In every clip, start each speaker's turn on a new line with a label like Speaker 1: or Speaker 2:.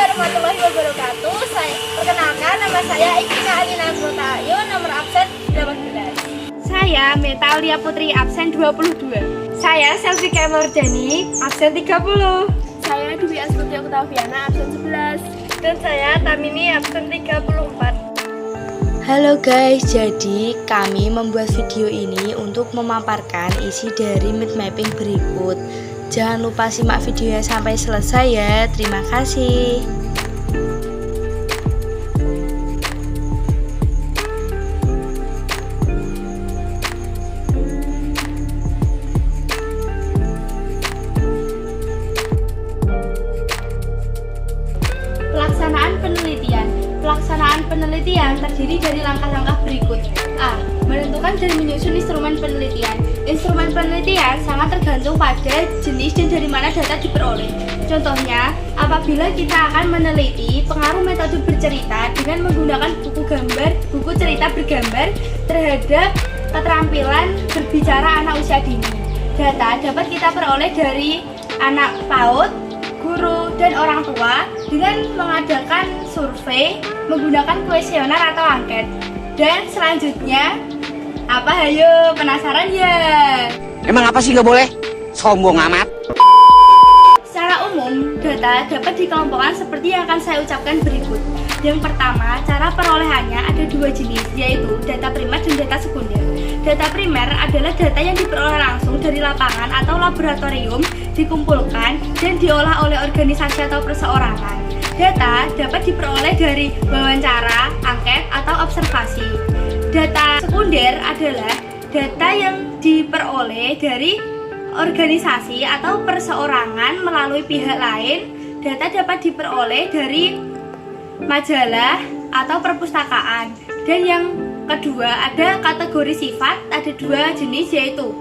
Speaker 1: warahmatullahi wabarakatuh. Perkenalkan, nama saya Ikrina Alina Anggota Ayu, nomor absen 18.
Speaker 2: Saya Meta Aulia Putri, absen 22.
Speaker 3: Saya Selvika Mardani, absen 30.
Speaker 1: Saya Dwi Astuti Oktaviana, absen 11.
Speaker 3: Dan saya Tamini, absen 34.
Speaker 4: Halo guys, jadi kami membuat video ini untuk memaparkan isi dari mind mapping berikut. Jangan lupa simak videonya sampai selesai ya. Terima kasih.
Speaker 2: Pelaksanaan penelitian terdiri dari langkah-langkah berikut. A. Menentukan dan menyusun instrumen penelitian. Instrumen penelitian sangat tergantung pada jenis dan dari mana data diperoleh. Contohnya, apabila kita akan meneliti pengaruh metode bercerita dengan menggunakan buku cerita bergambar terhadap keterampilan berbicara anak usia dini. Data dapat kita peroleh dari anak PAUD, guru, dan orang tua dengan mengadakan survei menggunakan kuesioner atau angket. Dan selanjutnya, apa hayo? Penasaran ya?
Speaker 5: Emang apa sih nggak boleh? Sombong amat.
Speaker 2: Secara umum, data dapat dikelompokkan seperti yang akan saya ucapkan berikut. Yang pertama, cara perolehannya ada dua jenis, yaitu data primer dan data sekunder. Data primer adalah data yang diperoleh langsung dari lapangan atau laboratorium, dikumpulkan dan diolah oleh organisasi atau perseorangan. Data dapat diperoleh dari wawancara, angket, atau observasi. Data sekunder adalah data yang diperoleh dari organisasi atau perseorangan melalui pihak lain. Data dapat diperoleh dari majalah atau perpustakaan. Dan yang kedua, ada kategori sifat, ada dua jenis, yaitu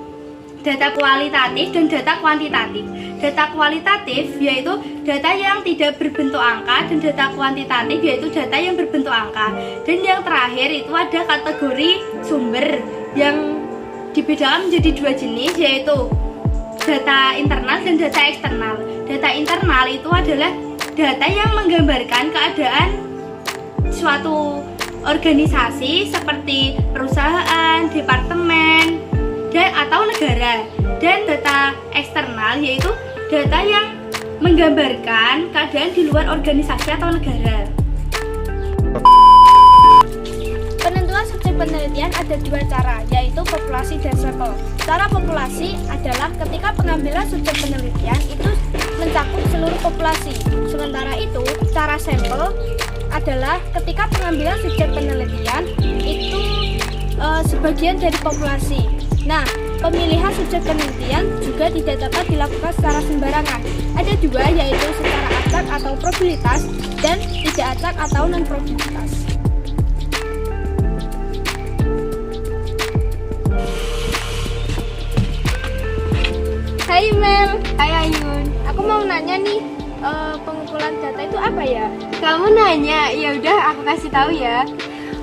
Speaker 2: data kualitatif dan data kuantitatif. Data kualitatif yaitu data yang tidak berbentuk angka, dan data kuantitatif yaitu data yang berbentuk angka. Dan yang terakhir itu ada kategori sumber yang dibedakan menjadi dua jenis, yaitu data internal dan data eksternal. Data internal itu adalah data yang menggambarkan keadaan suatu organisasi seperti perusahaan, departemen, dan atau negara. Dan data eksternal yaitu data yang menggambarkan keadaan di luar organisasi atau negara.
Speaker 1: Penentuan subjek penelitian ada dua cara, yaitu populasi dan sampel. Cara populasi adalah ketika pengambilan subjek penelitian itu mencakup seluruh populasi. Sementara itu, cara sampel adalah ketika pengambilan subjek penelitian itu sebagian dari populasi. Nah, pemilihan subjek penelitian juga tidak dapat dilakukan secara sembarangan. Ada dua, yaitu secara acak atau probabilitas dan tidak acak atau non probabilitas.
Speaker 2: Hai Mel, hai Ayun. Aku mau nanya nih, pengumpulan data itu apa ya?
Speaker 3: Kamu nanya, ya udah aku kasih tahu ya.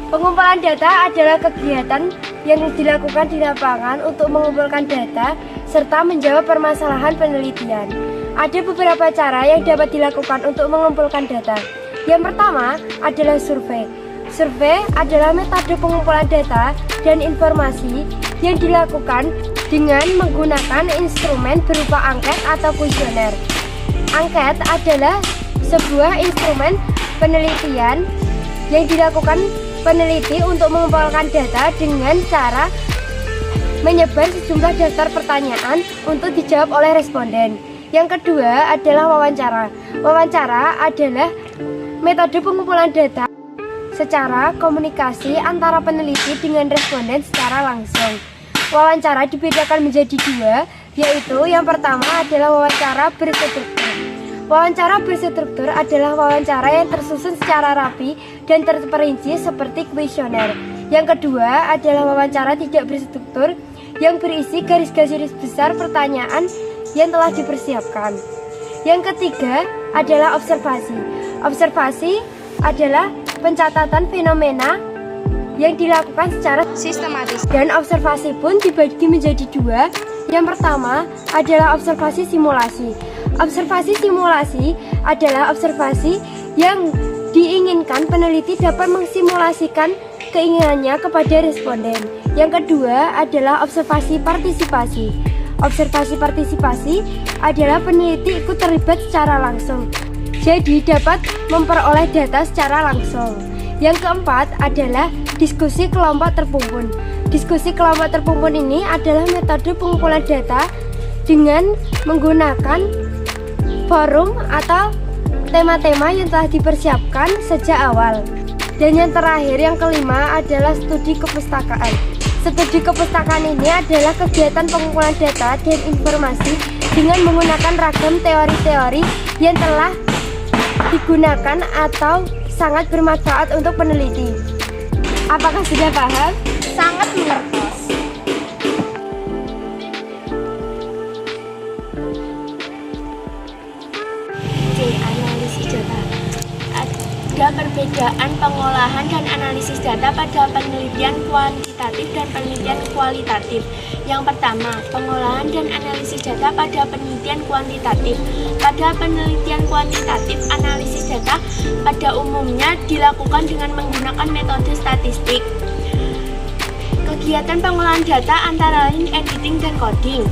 Speaker 3: Pengumpulan data adalah kegiatan yang dilakukan di lapangan untuk mengumpulkan data serta menjawab permasalahan penelitian. Ada beberapa cara yang dapat dilakukan untuk mengumpulkan data. Yang pertama adalah survei. Survei adalah metode pengumpulan data dan informasi yang dilakukan dengan menggunakan instrumen berupa angket atau kuesioner. Angket adalah sebuah instrumen penelitian yang dilakukan peneliti untuk mengumpulkan data dengan cara menyebar sejumlah daftar pertanyaan untuk dijawab oleh responden. Yang kedua adalah wawancara. Wawancara adalah metode pengumpulan data secara komunikasi antara peneliti dengan responden secara langsung. Wawancara dibedakan menjadi dua, yaitu yang pertama adalah wawancara berstruktur. Wawancara berstruktur adalah wawancara yang tersusun secara rapi dan terperinci seperti kuesioner. Yang kedua adalah wawancara tidak berstruktur yang berisi garis-garis besar pertanyaan yang telah dipersiapkan. Yang ketiga adalah observasi. Observasi adalah pencatatan fenomena yang dilakukan secara sistematis. Dan observasi pun dibagi menjadi dua. Yang pertama adalah observasi simulasi. Observasi simulasi adalah observasi Yang diinginkan peneliti dapat mensimulasikan keinginannya kepada responden. Yang kedua adalah observasi partisipasi. Observasi partisipasi adalah peneliti ikut terlibat secara langsung, jadi dapat memperoleh data secara langsung. Yang keempat adalah diskusi kelompok terpumpun. Diskusi kelompok terpumpun ini adalah metode pengumpulan data dengan menggunakan forum atau tema-tema yang telah dipersiapkan sejak awal. Dan yang terakhir, yang kelima adalah studi kepustakaan. Studi kepustakaan ini adalah kegiatan pengumpulan data dan informasi dengan menggunakan ragam teori-teori yang telah digunakan atau sangat bermanfaat untuk peneliti. Apakah sudah paham?
Speaker 1: Sangat mengertos.
Speaker 2: C. Analisis data. Ada perbedaan pengolahan dan analisis data pada penelitian kuantitatif dan penelitian kualitatif. Yang pertama, pengolahan dan analisis data pada penelitian kuantitatif. Pada penelitian kuantitatif, analisis data pada umumnya dilakukan dengan menggunakan metode statistik. Kegiatan pengolahan data antara lain editing dan coding.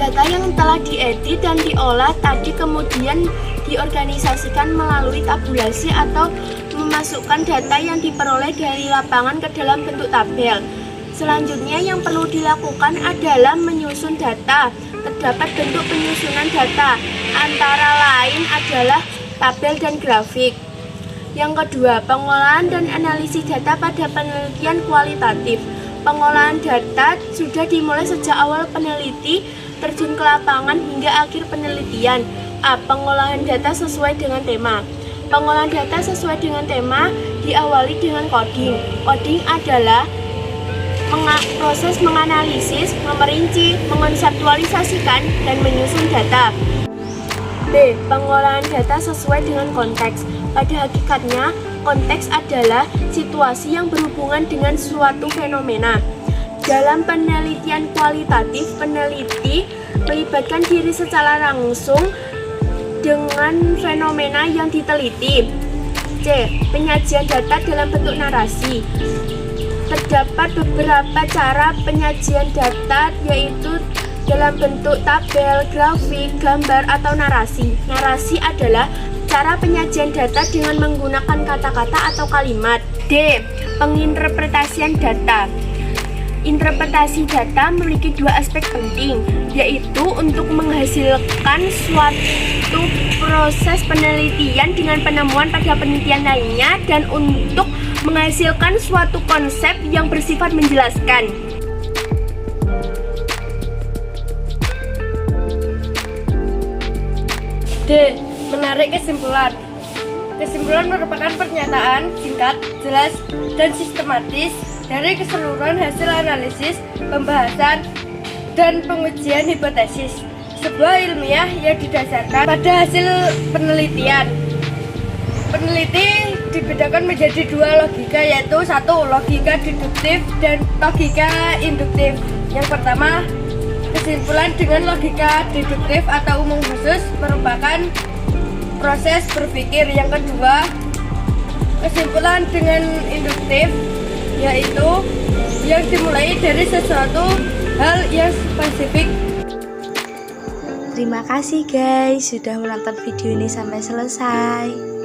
Speaker 2: Data yang telah diedit dan diolah tadi kemudian diorganisasikan melalui tabulasi atau memasukkan data yang diperoleh dari lapangan ke dalam bentuk tabel. Selanjutnya yang perlu dilakukan adalah menyusun data. Terdapat bentuk penyusunan data, antara lain adalah tabel dan grafik. Yang kedua, pengolahan dan analisis data pada penelitian kualitatif. Pengolahan data sudah dimulai sejak awal peneliti terjun ke lapangan hingga akhir penelitian. A. Pengolahan data sesuai dengan tema. Pengolahan data sesuai dengan tema diawali dengan coding. Coding adalah proses menganalisis, memerinci, mengkonseptualisasikan, dan menyusun data. B. Pengolahan data sesuai dengan konteks. Pada hakikatnya, konteks adalah situasi yang berhubungan dengan suatu fenomena. Dalam penelitian kualitatif, peneliti melibatkan diri secara langsung dengan fenomena yang diteliti. C. Penyajian data dalam bentuk narasi. Terdapat beberapa cara penyajian data, yaitu dalam bentuk tabel, grafik, gambar, atau narasi. Narasi adalah cara penyajian data dengan menggunakan kata-kata atau kalimat. D. Penginterpretasian data. Interpretasi data memiliki dua aspek penting, yaitu untuk menghasilkan suatu proses penelitian dengan penemuan pada penelitian lainnya dan untuk menghasilkan suatu konsep yang bersifat menjelaskan.
Speaker 3: D. Menarik kesimpulan. Kesimpulan merupakan pernyataan singkat, jelas, dan sistematis dari keseluruhan hasil analisis, pembahasan, dan pengujian hipotesis sebuah ilmiah yang didasarkan pada hasil penelitian. Peneliti dibedakan menjadi dua logika, yaitu satu, logika deduktif dan logika induktif. Yang pertama, kesimpulan dengan logika deduktif atau umum khusus merupakan proses berpikir. Yang kedua, kesimpulan dengan induktif, yaitu yang dimulai dari sesuatu hal yang spesifik.
Speaker 4: Terima kasih guys sudah menonton video ini sampai selesai.